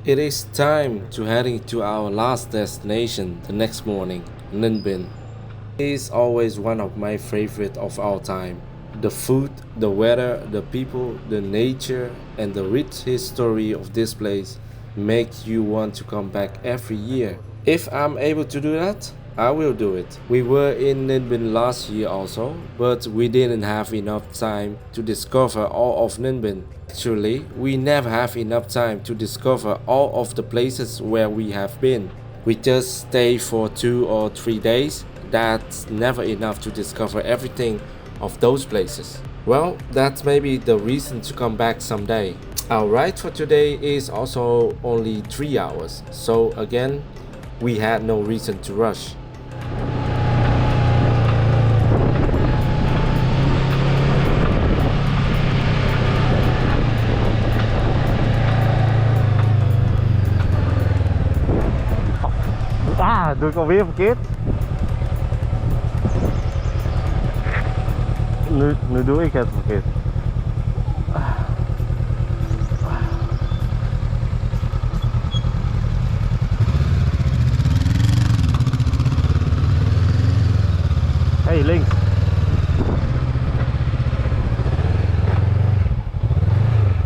It is time to heading to our last destination the next morning, Ninh Binh. It is always one of my favorite of all time. The food, the weather, the people, the nature, and the rich history of this place make you want to come back every year. If I'm able to do that, I will do it. We were in Ninh Binh last year also, but we didn't have enough time to discover all of Ninh Binh. Actually, we never have enough time to discover all of the places where we have been. We just stay for 2 or 3 days. That's never enough to discover everything of those places. Well, that's maybe the reason to come back someday. Our ride for today is also only 3 hours, so again, we had no reason to rush. Ah, doe ik alweer verkeerd. Nu doe ik het verkeerd. Hey, links.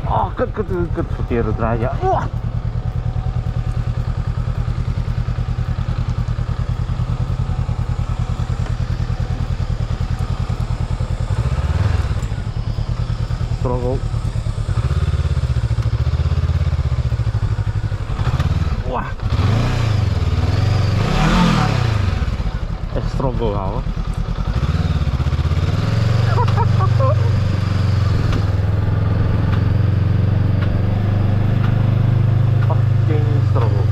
Oh, kut, verkeerde draaien. Oh. Struggle. Wah. Echt struggle houden. Fucking struggle.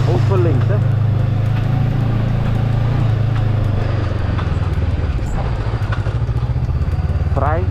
Over links, hè? Vrij.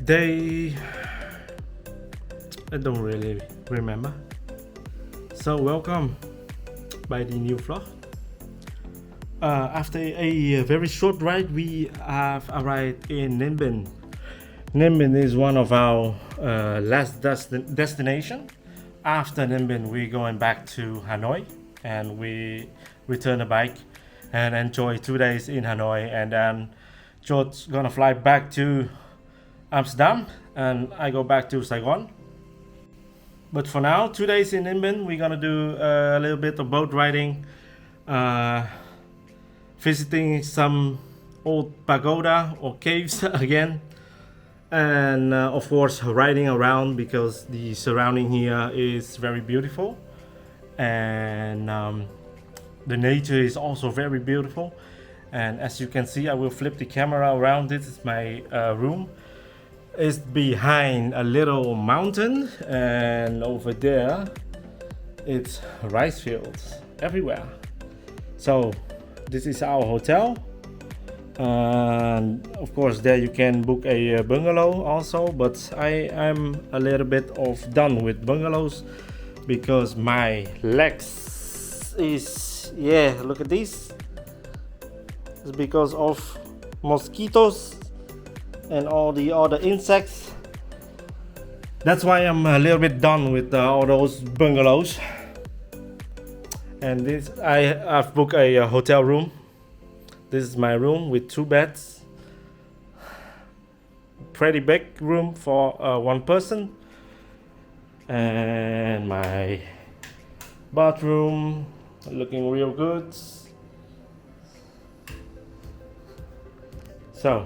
They I don't really remember. So welcome by the new vlog. After a very short ride, we have arrived in Ninh Binh. Ninh Binh is one of our last destination. After Ninh Binh, we're going back to Hanoi, and we return the bike and enjoy 2 days in Hanoi, and then George's gonna fly back to Amsterdam, and I go back to Saigon. But for now, 2 days in Ninh Binh, we're gonna do a little bit of boat riding, visiting some old pagoda or caves again, and of course riding around because the surrounding here is very beautiful, and the nature is also very beautiful. And as you can see, I will flip the camera around. This is my room. It's behind a little mountain, and over there it's rice fields everywhere. So this is our hotel, and of course there you can book a bungalow also, but I'm a little bit done with bungalows because my legs is, yeah, look at this. It's because of mosquitoes and all the other insects. That's why I'm a little bit done with all those bungalows. And this, I've booked a hotel room. This is my room with 2 beds. Pretty big room for one person. And my bathroom looking real good. So,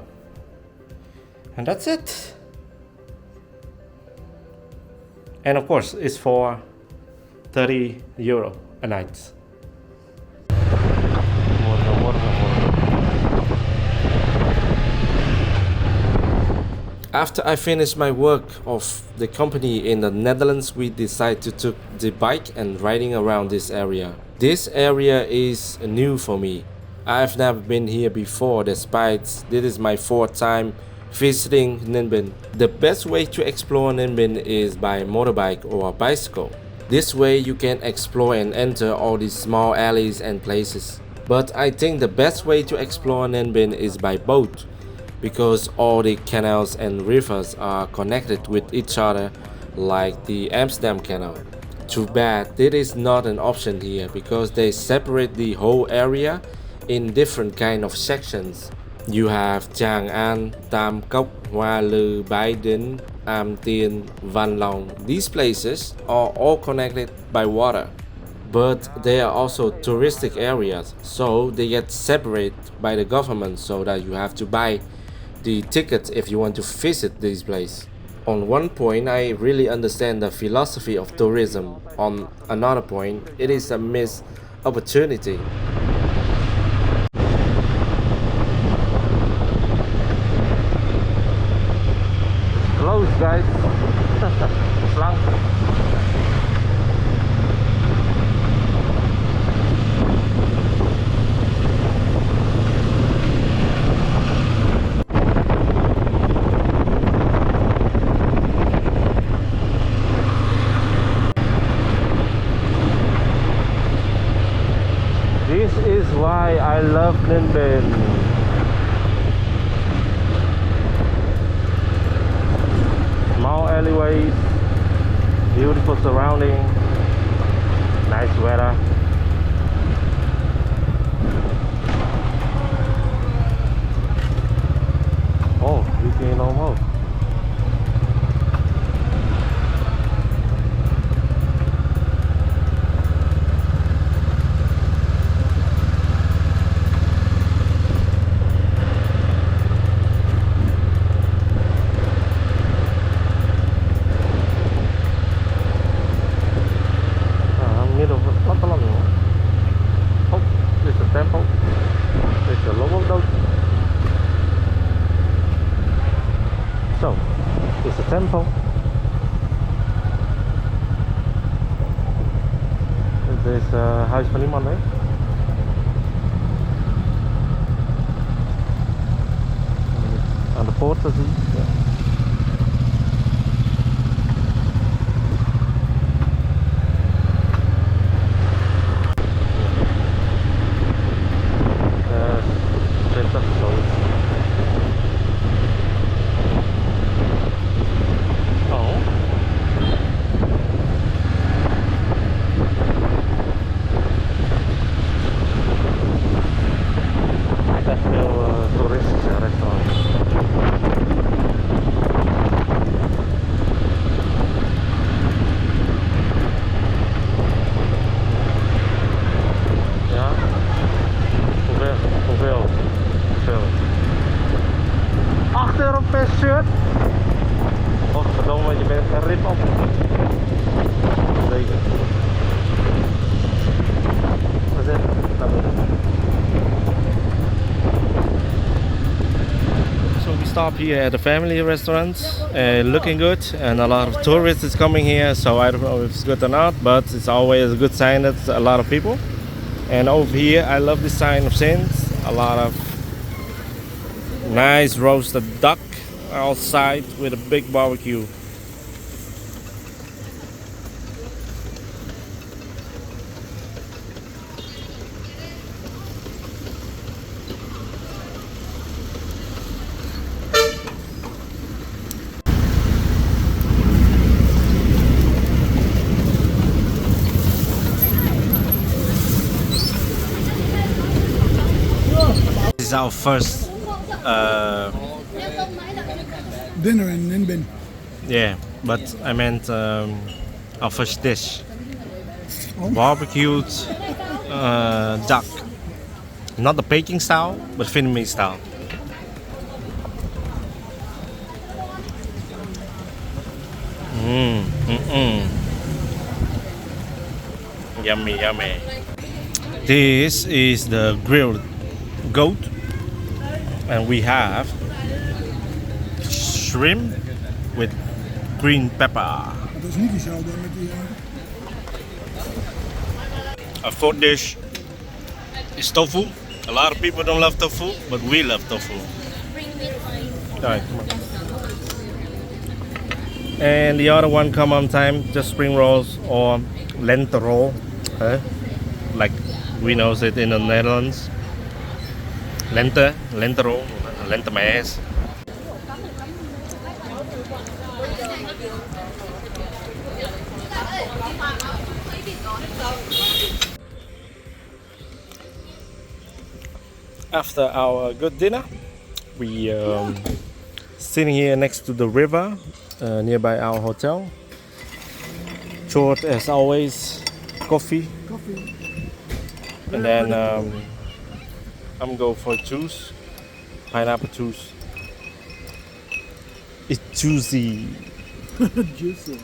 and that's it. And of course, it's for €30 a night. After I finished my work of the company in the Netherlands, we decided to take the bike and riding around this area. This area is new for me. I've never been here before, despite this is my 4th time visiting Ninh Binh. The best way to explore Ninh Binh is by motorbike or bicycle. This way you can explore and enter all these small alleys and places. But I think the best way to explore Ninh Binh is by boat, because all the canals and rivers are connected with each other like the Amsterdam Canal. Too bad this is not an option here, because they separate the whole area in different kind of sections. You have Tràng An, Tam Coc, Hoa Lo, Bái Đính, Am Tiên, Văn Long. These places are all connected by water, but they are also touristic areas, so they get separated by the government, so that you have to buy the ticket if you want to visit this place. On one point, I really understand the philosophy of tourism. On another point, it is a missed opportunity. Close, guys. Lang. This is why I love Ninh Binh. Small alleyways, beautiful surrounding, nice weather. Oh, you can almost. Temple. There's a local boat. So, it's a temple. There's a huis van iemand, hè? Aan de poort te zien. Ja. stop here at the family restaurant, looking good, and a lot of tourists is coming here, so I don't know if it's good or not, but it's always a good sign that a lot of people. And over here I love this sign of since a lot of nice roasted duck outside with a big barbecue. This is our first dinner in Ninh Binh. yeah, but I meant our first dish. Oh. Barbecued duck. Not the baking style, but Vietnamese style. Yummy, yummy. This is the grilled goat, and we have shrimp with green pepper. Dat is niet diezelfde met die... Our fourth dish is tofu. A lot of people don't love tofu, but we love tofu. Alright, come on. And the other one come on time, just spring rolls or lentil roll, like we know it in the Netherlands. Lentil roll, lentil maas. After our good dinner, we sitting here next to the river nearby our hotel. Short as always, coffee. And then I'm going for juice, pineapple juice. It's juicy. Juicy.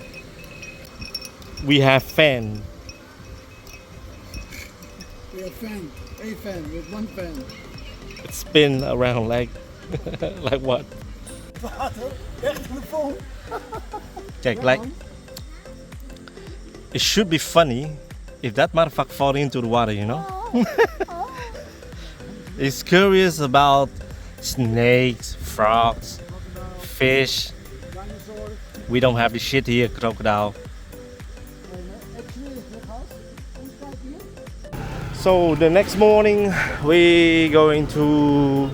We have fan. We have fan. A fan. We have one fan. It spin around like like what? Water. Echt telefoon. Check, like it should be funny if that motherfucker fall into the water, you know? It's curious about snakes, frogs, fish. Dinosaurs. We don't have this shit here, crocodile. So the next morning we going to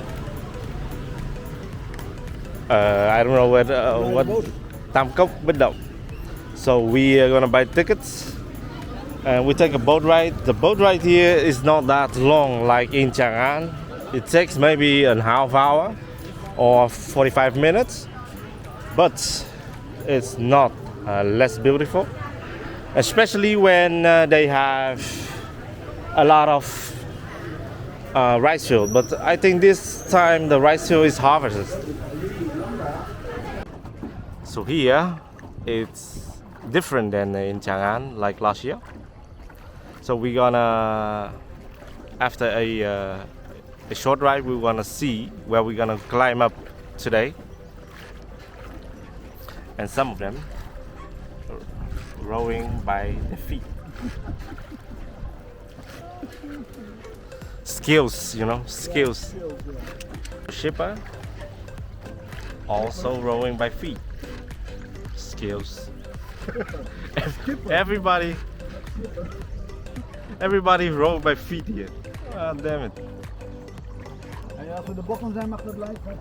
I don't know what Tam Coc Binh. So we are gonna buy tickets and we take a boat ride. The boat ride here is not that long like in Chang'an. It takes maybe a half hour or 45 minutes, but it's not less beautiful, especially when they have a lot of rice field. But I think this time the rice field is harvested. So here it's different than in Chang'an like last year. So we're gonna, after a short ride, we're gonna see where we're gonna climb up today. And some of them rowing by their feet. Skills, you know, skills. Shipper also rowing by feet. Skills. Everybody row by feet here. Ah, damn it. En als we de bottom zijn mag dat blijven.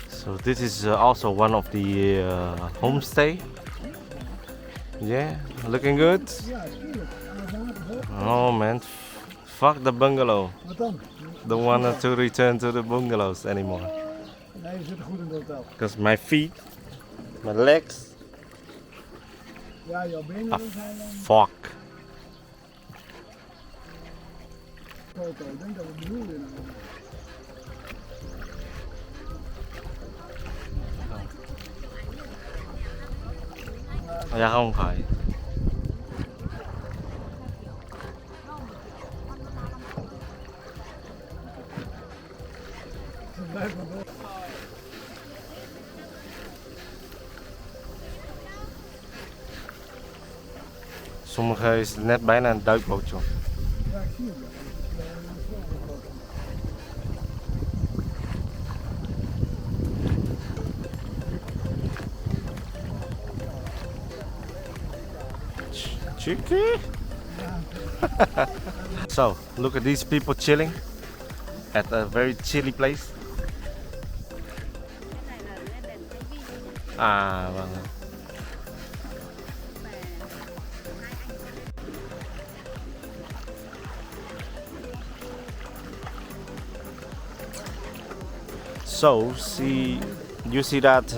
So this is also one of the homestay. Yeah, looking good. Oh man, fuck the bungalow. Wat dan? Don't want to return to the bungalows anymore. Nee, we zitten goed in het hotel. Because my feet, my legs, Ja, jouw benen zijn fuck. foto. Ik denk dat we bedoelen. Dạ không phải. Sommige is net bijna een duikbootje. Ja, ik zie het. Cheeky. So, look at these people chilling at a very chilly place. À vâng. So, you see that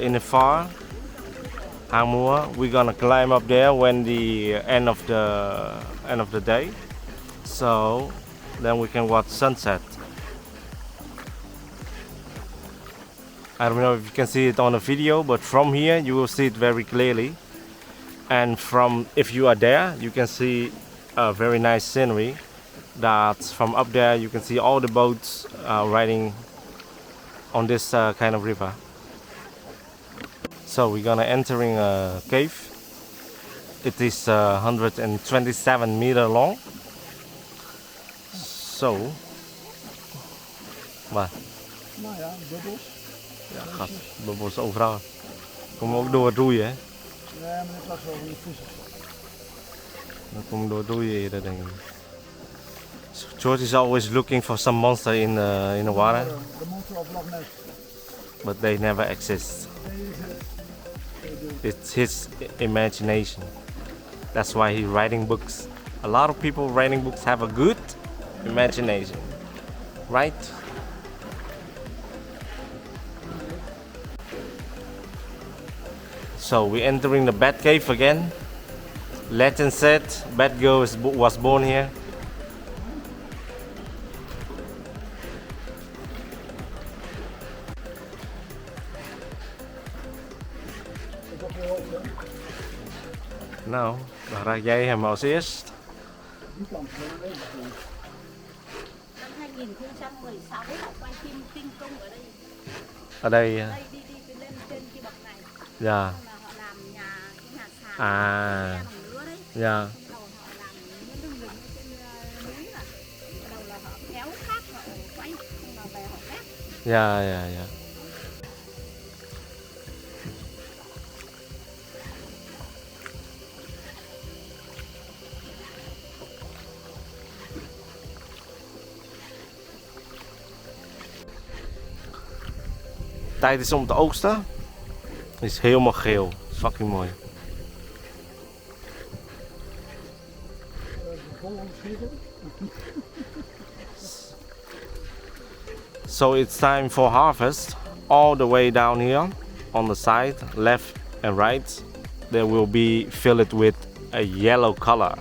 in the far, Hang Mua. We're gonna climb up there when the end of the day. So then we can watch sunset. I don't know if you can see it on the video, but from here you will see it very clearly. And if you are there, you can see a very nice scenery. That from up there you can see all the boats riding on this kind of river. So we're gonna entering a cave. It is 127 meter long. So, maar. Nou ja, bubbels. Ja, gat, bubbels overal. Komen ook door het roeien, hè? Nee, maar dit was wel van de vissen. Dat komt door het roeien hier, denk ik. So George is always looking for some monster in the water. De monster of Loch Ness. But they never exist. It's his imagination. That's why he's writing books. A lot of people writing books have a good imagination, right? So we're entering the Bat Cave again. Legend said Batgirl was born here. Nou, dan raak jij hem als eerst. Die kant van de leven. Năm 2016 họ quay phim Kinh Công ở đây. Ở đây. Đây đi lên trên cái bậc này. Dạ. Xong là họ làm cái nhà sàn. À. Bằng lửa đấy. Dạ. Đầu họ làm những cái rừng trên núi là. Đầu là họ kéo cát họ quay, xong là về họ ghép. Dạ dạ dạ. Tijd is om te oogsten. Het is helemaal geel. Fucking mooi. So it's time for harvest. All the way down here on the side, left and right, they will be filled with a yellow color.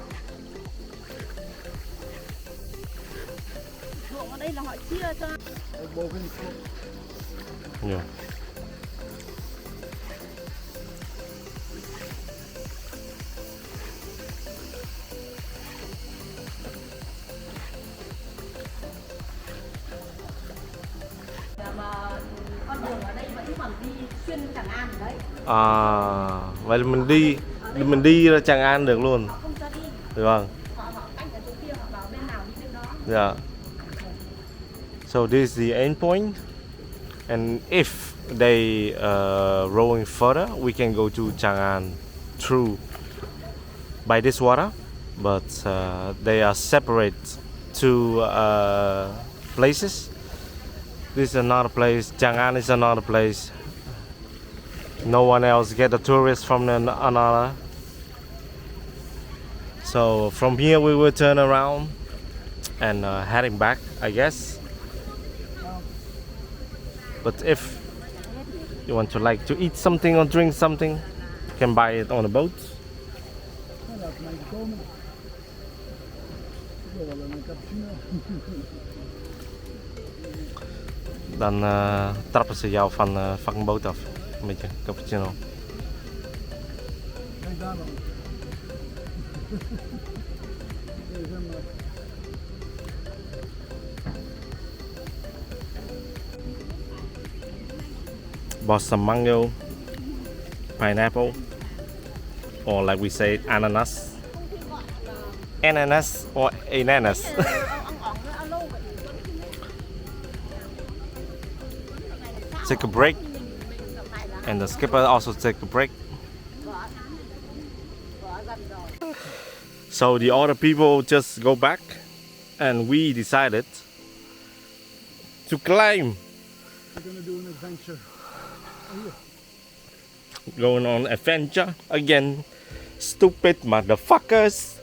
Ruộng ở đây là họ chia cho. Yeah. Mà con đường ở đây vẫn còn đi xuyên Tràng An đấy. À, vậy là mình đi ra Tràng An được luôn. Họ không cho đi. Được không? Họ cách ở chỗ kia, họ bảo bên nào đi bên đó. Yeah. So this is the end point, and if they rowing further, we can go to Chang'an through by this water, but they are separate two places. This is another place. Chang'an is another place. No one else get a tourist from another. So from here we will turn around and heading back, I guess. But if you want to eat something or drink something, you can buy it on the boat. Nou, laat mij komen. Ik wil wel een cappuccino. Dan trappen ze jou van fucking boot af. Een beetje cappuccino. Kijk daar dan. Bought some mango, pineapple, or like we say, ananas. ananas or ananas. Take a break, and the skipper also take a break. So the other people just go back, and we decided to climb. We're gonna do an adventure. Going on adventure again. Stupid motherfuckers.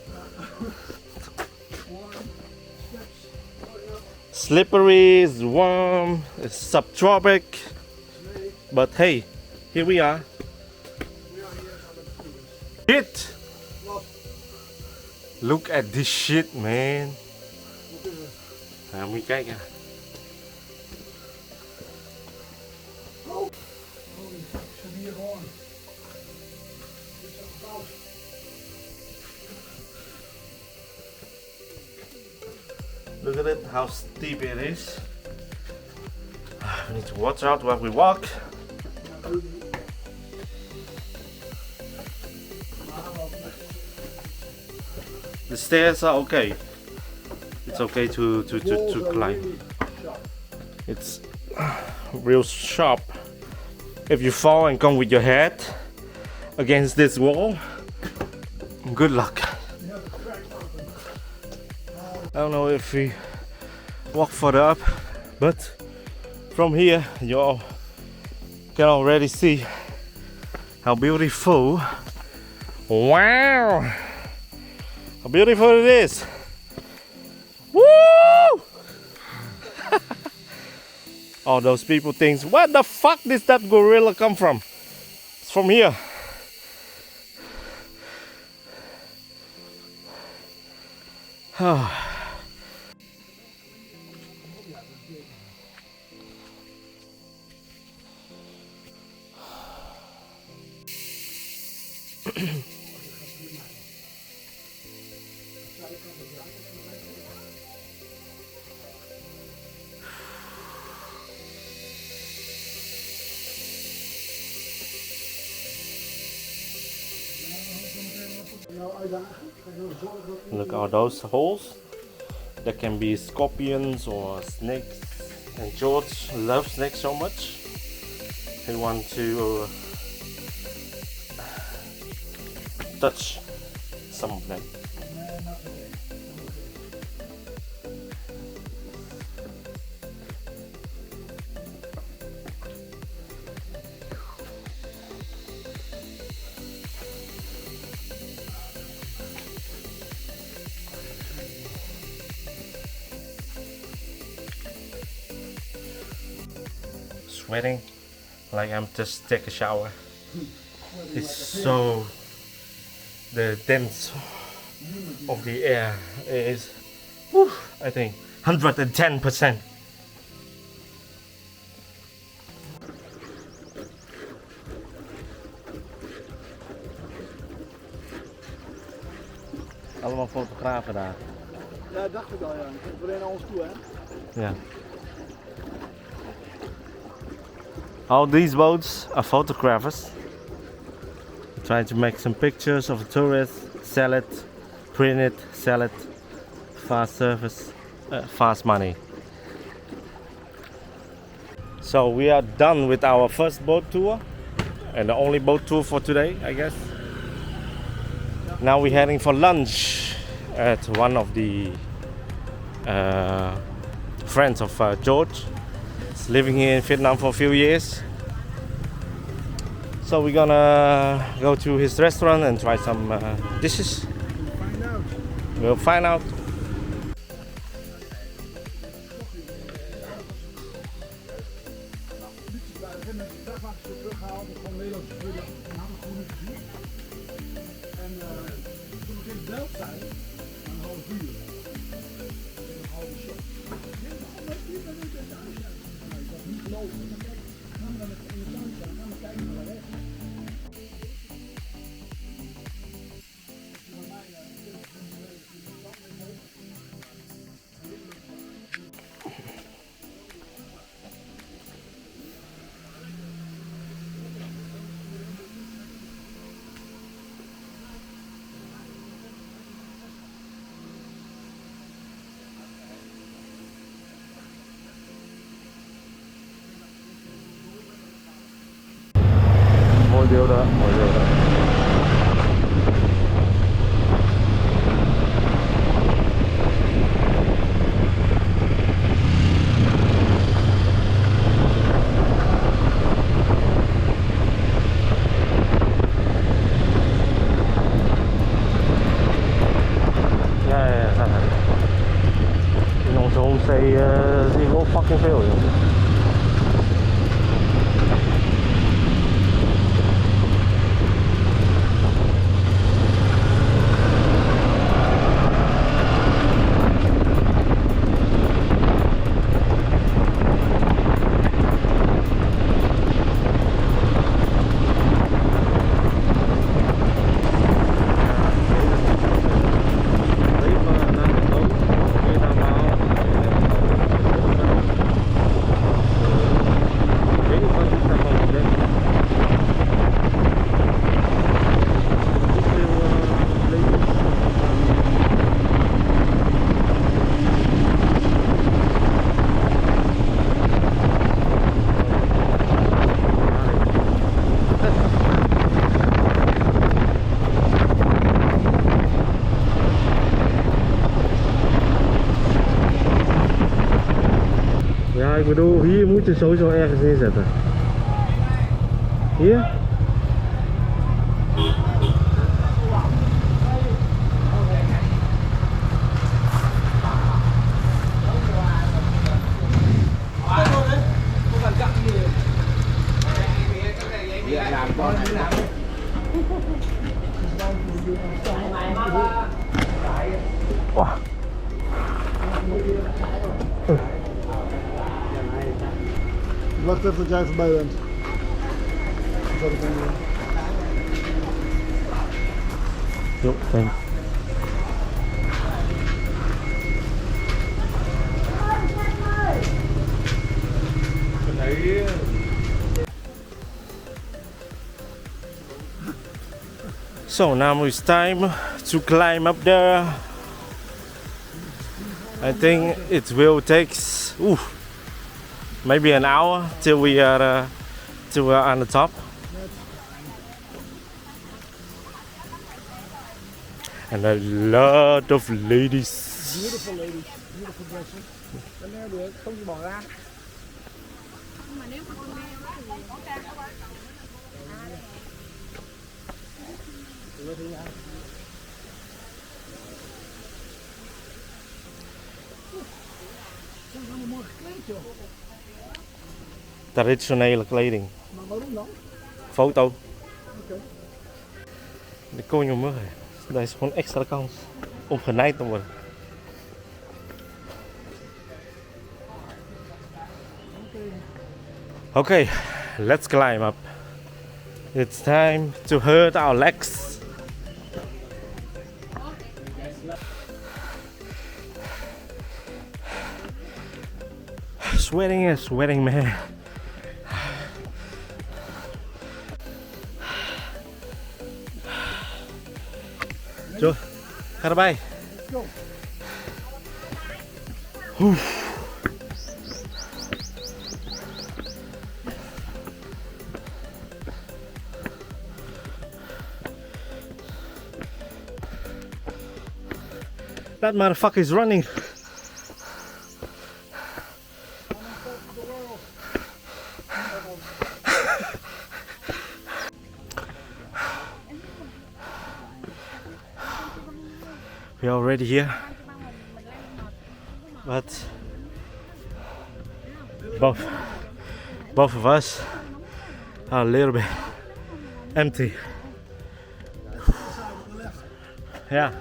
Slippery, it's warm, it's subtropic. But hey, here we are. Shit! Look at this shit, man. Moet je kijken. Look at it, how steep it is. We need to watch out while we walk. The stairs are okay. It's okay to climb. It's real sharp. If you fall and come with your head against this wall, good luck. I don't know if we walk further up, but from here you all can already see how beautiful. Wow! How beautiful it is! Woo! All those people think, what the fuck did that gorilla come from? It's from here. Look at those holes. There can be scorpions or snakes. And George loves snakes so much. He wants to touch some of them. Sweating like I'm just take a shower. It's so the dense of the air is I think 110%. Allemaal fotografen daar. Ja, dacht ik al, ja. Iedereen naar ons toe, hè? Ja. All these boats are photographers. Trying to make some pictures of the tourists, sell it, print it, sell it. Fast service, fast money. So we are done with our first boat tour, and the only boat tour for today, I guess. Now we're heading for lunch at one of the friends of George. He's living here in Vietnam for a few years. So we're gonna go to his restaurant and try some dishes. We'll find out. điều đó, mọi điều đó. Say zero fucking failure. Ja, ik bedoel, hier moet je sowieso ergens neerzetten. Hier? Wow. Wacht even tot jij voorbij bent. Jo, thanks. So now it's time to climb up there. I think it will take maybe an hour till we are on the top. And a lot of ladies. Beautiful ladies, beautiful dresses. Cái này được, không chỉ bỏ ra. Nhưng mà nếu mà con đeo thì có trang các bạn. Traditionele kleding. Maar waarom dan? Foto. Oké. De koningmuggen. Dat is gewoon extra kans om genijd te worden. Okay, let's climb up. It's time to hurt our legs. Sweating man. Joe, ga erbij. That motherfucker is running. We're already here, but both of us are a little bit empty. Yeah.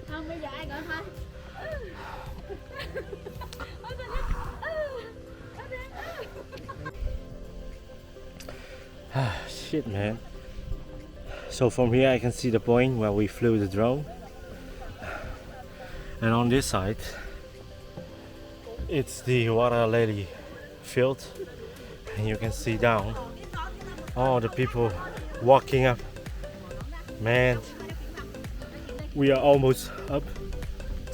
Không, bây giờ ai gọi thôi. Shit, man. So from here I can see the point where we flew the drone. And on this side, it's the water lily field, and you can see down all the people walking up. Man, we are almost up,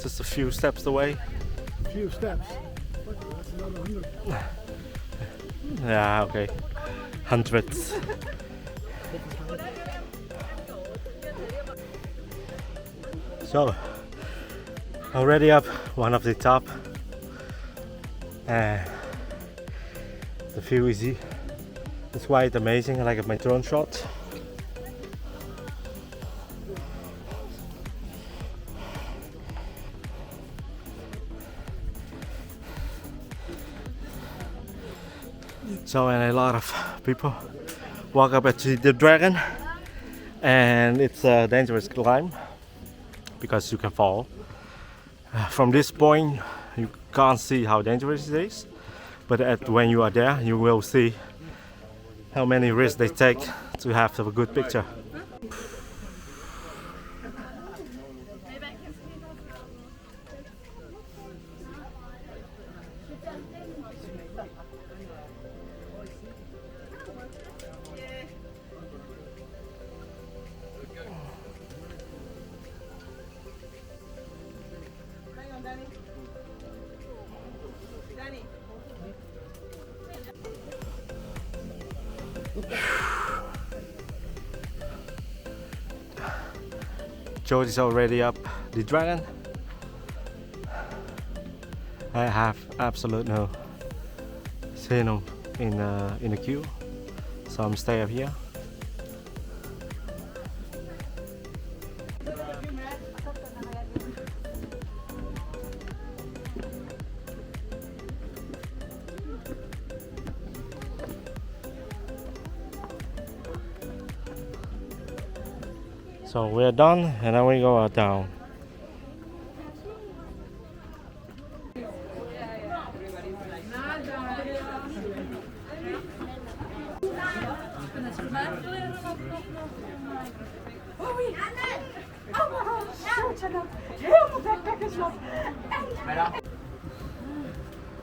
just a few steps away. Few steps. That's another 100. Yeah, okay, hundreds. So already up one of the top, and the view is it's quite amazing. I like my drone shot. So, and a lot of people walk up at the dragon, and it's a dangerous climb because you can fall. From this point you can't see how dangerous it is, but when you are there you will see how many risks they take to have a good picture. George is already up the dragon. I have absolute no seen him in the queue, so I'm stay up here. So we're done, and then we go down.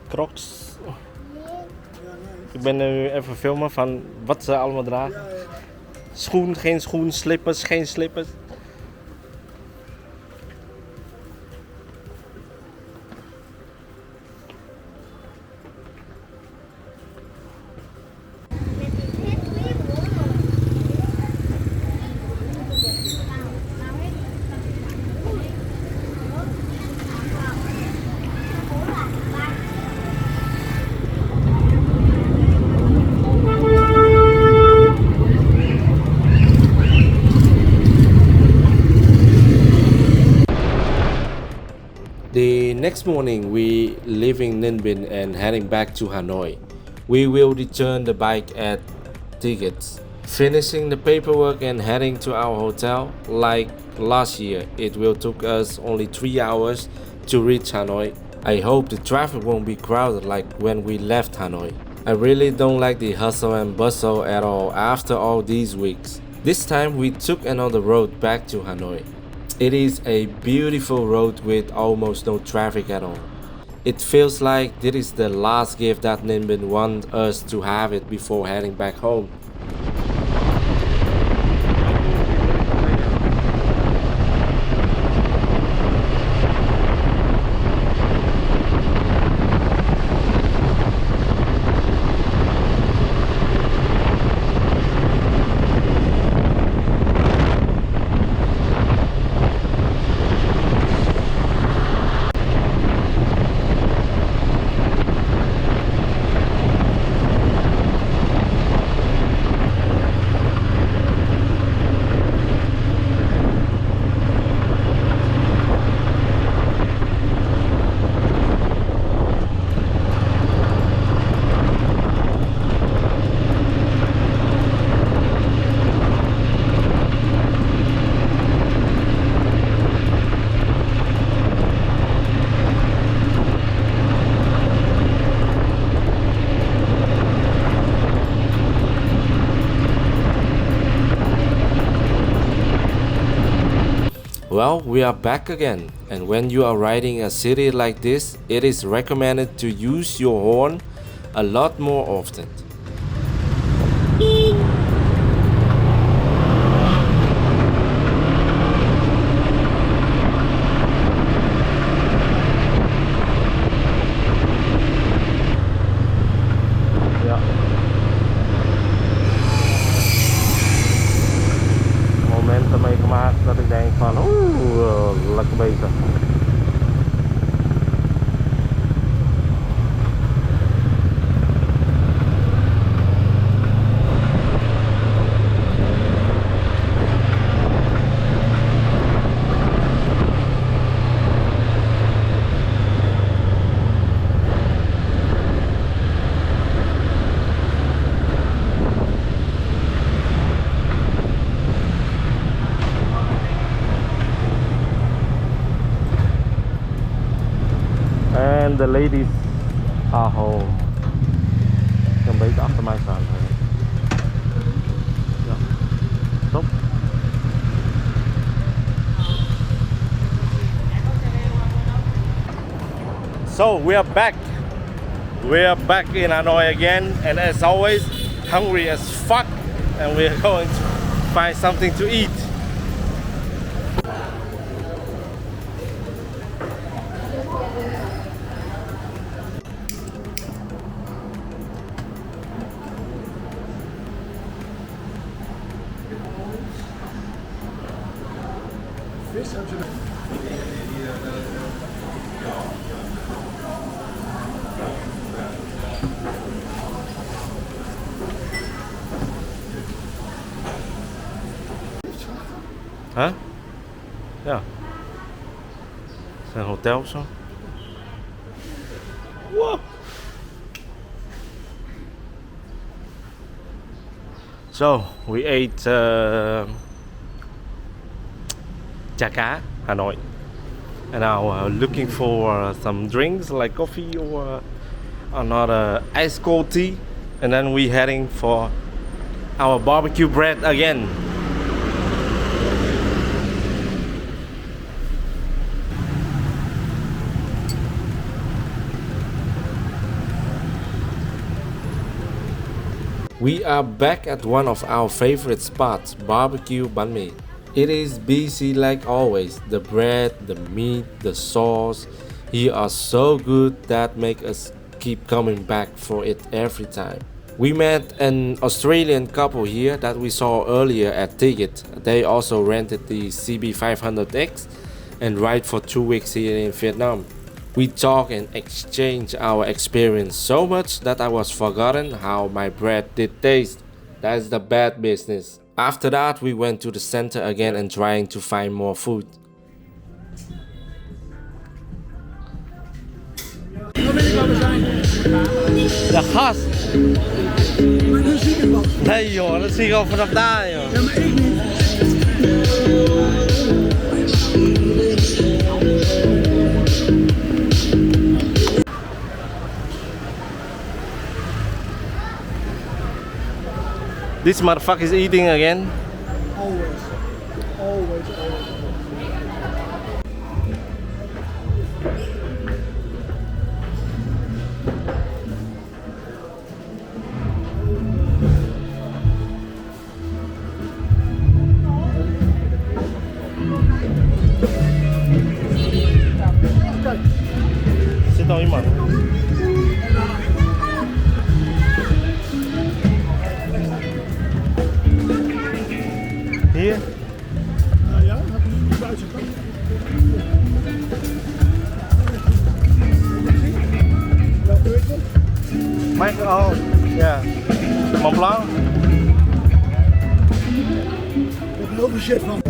Crocs. Ik ben nu even filmen van wat ze allemaal dragen. Schoen, geen schoen, slippers, geen slippers. The next morning, we leaving Ninh Binh and heading back to Hanoi. We will return the bike at tickets, finishing the paperwork and heading to our hotel. Like last year, it will took us only 3 hours to reach Hanoi. I hope the traffic won't be crowded like when we left Hanoi. I really don't like the hustle and bustle at all after all these weeks. This time we took another road back to Hanoi. It is a beautiful road with almost no traffic at all. It feels like this is the last gift that Ninh Binh wants us to have it before heading back home. Well, we are back again, and when you are riding a city like this, it is recommended to use your horn a lot more often. Momenten meegemaakt dat ik denk van oeh, the ladies are home. Cầm bấy cả mai sàn thôi. Stop. So we are back. We are back in Hanoi again, and as always, hungry as fuck, and we are going to find something to eat. Huh? Yeah. Is that a hotel or so? Whoa. So we ate a.k.a. Hanoi, and now looking for some drinks like coffee or another ice cold tea, and then we heading for our barbecue bread again. We are back at one of our favorite spots, barbecue banh mi. It is busy like always. The bread, the meat, the sauce here are so good that make us keep coming back for it every time. We met an Australian couple here that we saw earlier at Ticket. They also rented the CB500X and ride for 2 weeks here in Vietnam. We talk and exchange our experience so much that I was forgotten how my bread did taste. That's the bad business. After that we went to the center again and trying to find more food. De gast! Nee joh, dat zie ik al vanaf daar joh. Ja, maar ik niet. This motherfucker is eating again. Always. Always. Zit al iemand? Hier? Ja, heb je niet buiten kan. Welke weet je? Mike, oh, ja. Mont Blanc? Ik heb er heel veel shit van.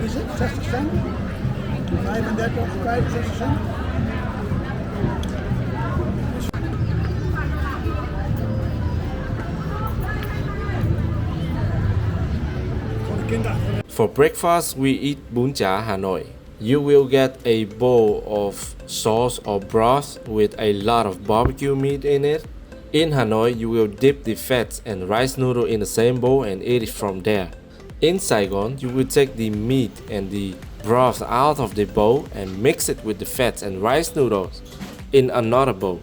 Is het 60 cent? 35, 65 cent? Voor de kinderen. For breakfast we eat bún chả Hanoi. You will get a bowl of sauce or broth with a lot of barbecue meat in it. In Hanoi you will dip the fats and rice noodle in the same bowl and eat it from there. In Saigon you will take the meat and the broth out of the bowl and mix it with the fats and rice noodles in another bowl.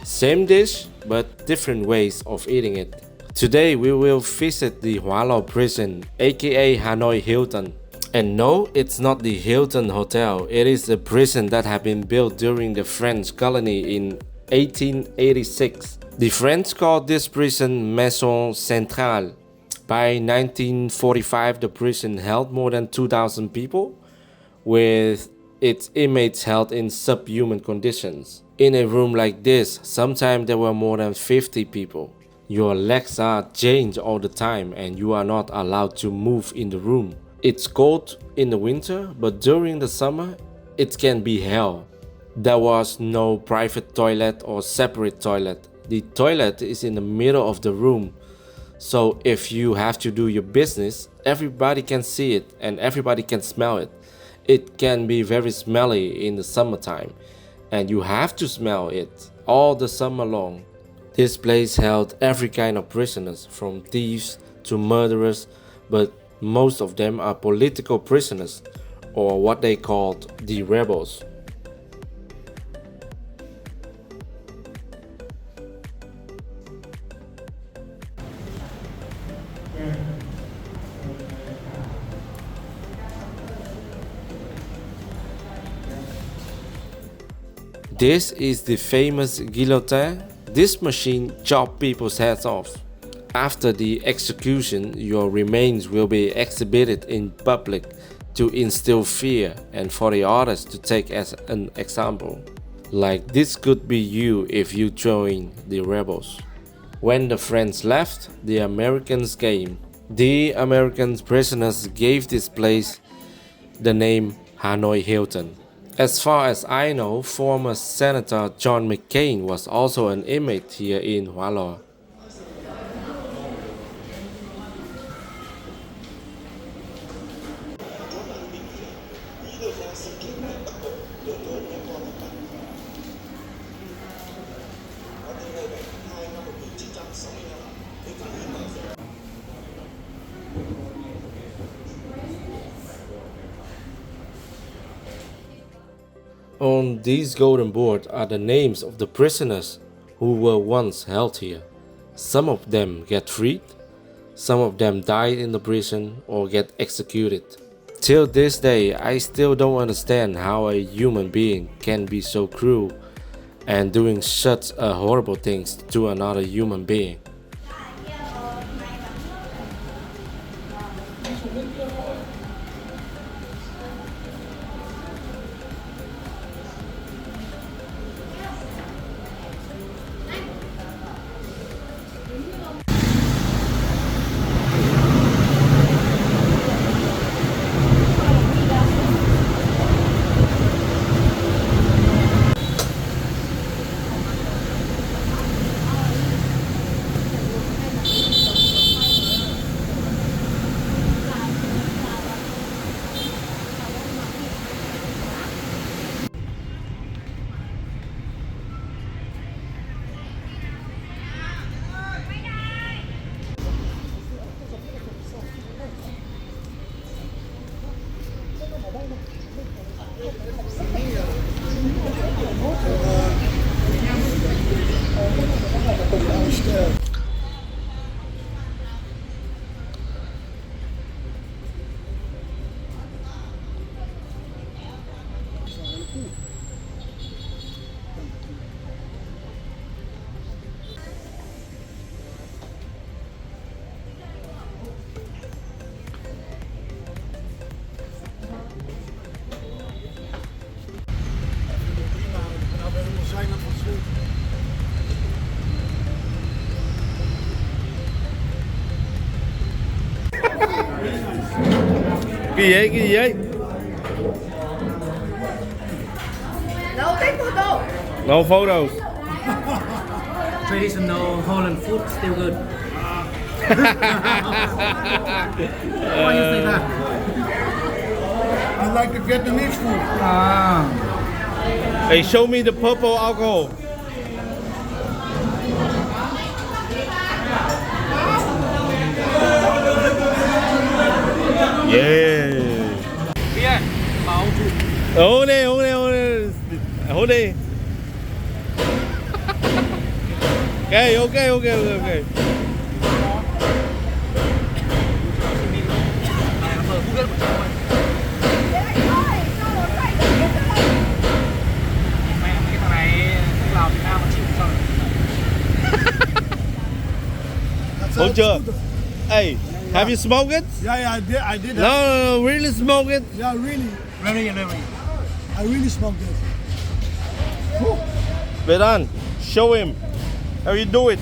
Same dish but different ways of eating it. Today we will visit the Hoa Lo prison, aka Hanoi Hilton. And no, it's not the Hilton Hotel, it is a prison that had been built during the French colony in 1886. The French called this prison Maison Centrale. By 1945, the prison held more than 2,000 people, with its inmates held in subhuman conditions. In a room like this, sometimes there were more than 50 people. Your legs are chained all the time and you are not allowed to move in the room. It's cold in the winter, but during the summer, it can be hell. There was no private toilet or separate toilet. The toilet is in the middle of the room. So if you have to do your business, everybody can see it and everybody can smell it. It can be very smelly in the summertime, and you have to smell it all the summer long. This place held every kind of prisoners, from thieves to murderers, but most of them are political prisoners, or what they called the rebels. This is the famous guillotine. This machine chops people's heads off. After the execution, your remains will be exhibited in public to instill fear and for the others to take as an example. Like this could be you if you join the rebels. When the French left, the Americans came. The American prisoners gave this place the name Hanoi Hilton. As far as I know, former Senator John McCain was also an inmate here in Hoa Lo. On these golden boards are the names of the prisoners who were once held here. Some of them get freed, some of them died in the prison or get executed. Till this day, I still don't understand how a human being can be so cruel and doing such a horrible things to another human being. Cái gì vậy? No, take photo. No photos. Traditional Holland food still good. Why you say that? I like the Vietnamese food. Ah, Hey, show me the purple alcohol. Yeah. bia, máu chủ. Hold it, hold it, hold it. Hold it. Okay, okay, okay, okay, okay. Mẹ cái thằng này làm Việt Nam mà chịu. Hold chưa? Hey, have you smoked it? Yeah, I did that. No, really smoke it. Yeah, really. Very. I really smoked it. Vedan, show him how you do it.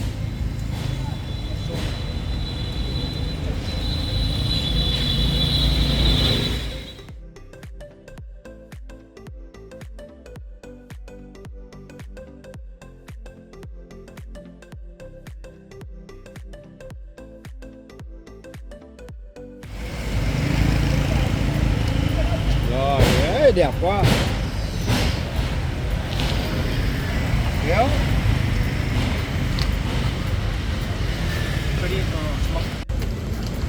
Rồi, đấy, đẹp quá. Kéo. Ready to smoke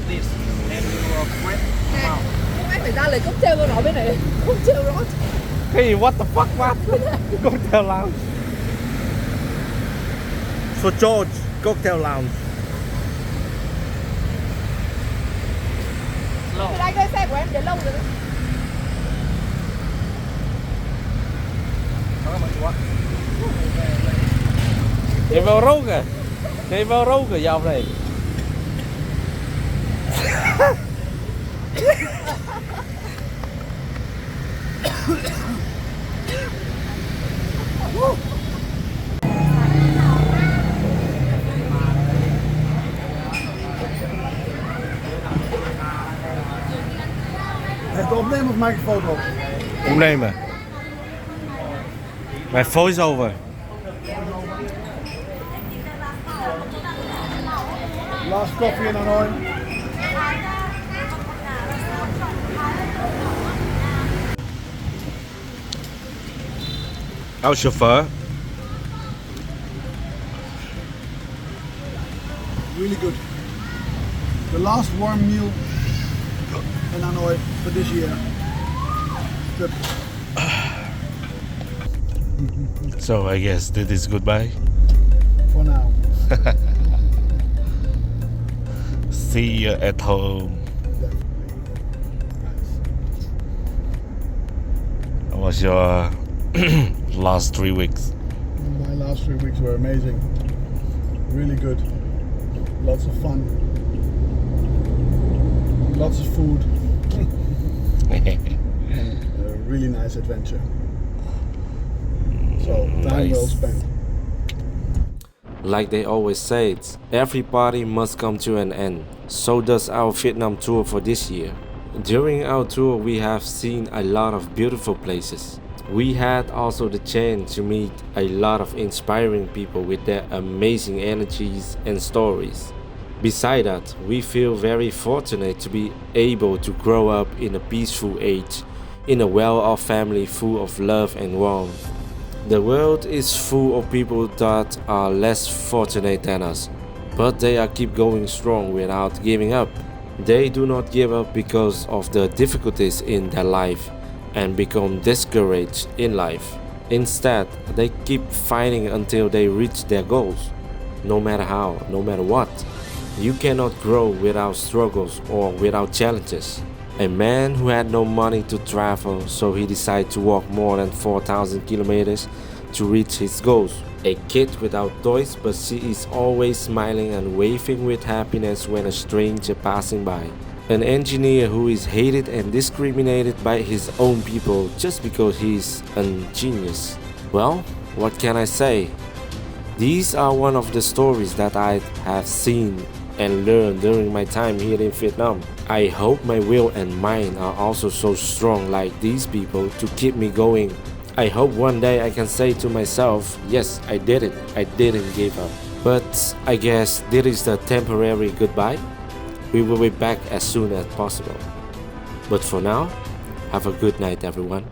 this. And you breath Nè, out. mấy phải ra lời cocktail con nói bên này. Cocktail đó. Hey, what the fuck, man? Cocktail lounge. For George, cocktail lounge. Từ đây cái xe của em để lâu rồi đấy. Nhảy vào râu kìa. Nhảy vào râu kìa dọc này. Het opnemen of maak ik een foto? Opnemen. Mijn voice-over. Last coffee in Hanoi. How's your phở? Really good. The last warm meal in Hanoi for this year. Good. So I guess that is goodbye. For now. See you at home. How was your last 3 weeks? My last 3 weeks were amazing. Really good. Lots of fun. Lots of food. A really nice adventure. So, time well Nice. spent. Like they always say, every party must come to an end. So does our Vietnam tour for this year. During our tour we have seen a lot of beautiful places. We had also the chance to meet a lot of inspiring people with their amazing energies and stories. Beside that, we feel very fortunate to be able to grow up in a peaceful age, in a well-off family full of love and warmth. The world is full of people that are less fortunate than us, but they are keep going strong without giving up. They do not give up because of the difficulties in their life and become discouraged in life. Instead, they keep fighting until they reach their goals, no matter how, no matter what. You cannot grow without struggles or without challenges. A man who had no money to travel, so he decided to walk more than 4,000 kilometers to reach his goals. A kid without toys, but she is always smiling and waving with happiness when a stranger passing by. An engineer who is hated and discriminated by his own people just because he is a genius. Well, what can I say? These are one of the stories that I have seen and learned during my time here in Vietnam. I hope my will and mind are also so strong like these people to keep me going. I hope one day I can say to myself, yes, I did it, I didn't give up. But I guess this is the temporary goodbye. We will be back as soon as possible. But for now, have a good night everyone.